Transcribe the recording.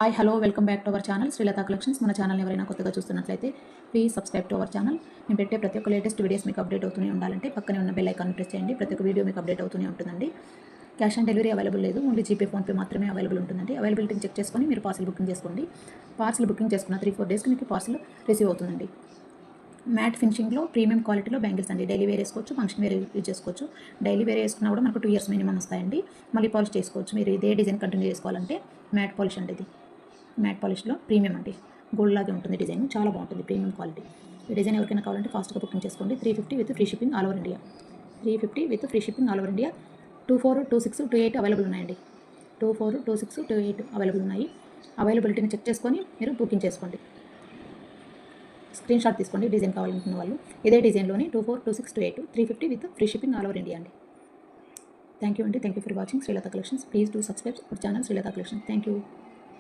Hi hello welcome back to our channel Srilatha collections. మన channel ఎవరైనా కొత్తగా చూస్తున్నట్లయితే please subscribe to our channel. నేను పెట్టే ప్రతి ఒక్క లేటెస్ట్ వీడియోస్ మీకు అప్డేట్ అవుతూనే ఉండాలంటే పక్కనే ఉన్న బెల్ ఐకాన్ ప్రెస్ చేయండి. ప్రతి ఒక్క వీడియో మీకు అప్డేట్ అవుతూనే ఉంటుందండి. క్యాష్ ఆన్ డెలివరీ అవైలబుల్ లేదు, ఓన్లీ జీపే ఫోన్పే మాత్రమే అవైలబుల్ ఉంటుందండి. అవైలబిలిటీని చెక్ చేసుకొని మీరు పార్సల్ బుకింగ్ చేసుకోండి. పార్సల్ బుకింగ్ చేసుకున్న 3-4 డేస్కి మీకు పార్సల్ రిసీవ్ అవుతుందండి. మ్యాట్ ఫినిషింగ్లో ప్రీమియం క్వాలిటీలో బ్యాంగిల్స్ అండి. డైలీ వేర్ వేసుకోవచ్చు, ఫంక్షన్ వేర్ యూజ్ చేసుకోవచ్చు. డైలీ వేర్ వేసుకున్నా కూడా మనకు 2 ఇయర్స్ మినిమం వస్తాయండి. మళ్ళీ పాలిష్ చేసుకోవచ్చు. మీరు ఇదే డిజైన్ కంటిన్యూ చేసుకోవాలంటే మ్యాట్ పాలిష్ అండి. ఇది మ్యాట్ పాలిష్లో ప్రీమియం అండి. గోల్డ్ లాగే ఉంటుంది డిజైన్, చాలా బాగుంటుంది, ప్రీమియం క్వాలిటీ. ఈ డిజైన్ ఎవరికైనా కావాలంటే ఫాస్ట్గా బుకింగ్ చేసుకోండి. 350 with free shipping all over India. 350 with free shipping all over India. 24, 26, 28 available ఉన్నాయండి. 24, 26, 28 అవైలబుల్ ఉన్నాయి. అవైలబిలిటీని చెక్ చేసుకొని మీరు బుకింగ్ చేసుకోండి. స్క్రీన్ షాట్ తీసుకోండి డిజైన్ కావాలనుకున్న వాళ్ళు. ఇదే డిజైన్లోని 24, 26, 28, 350 with free shipping all over India అండి. థ్యాంక్ యూ అండి. Thank you for watching Srilatha collections. Please do subscribe our channel Srilatha collections. Thank you.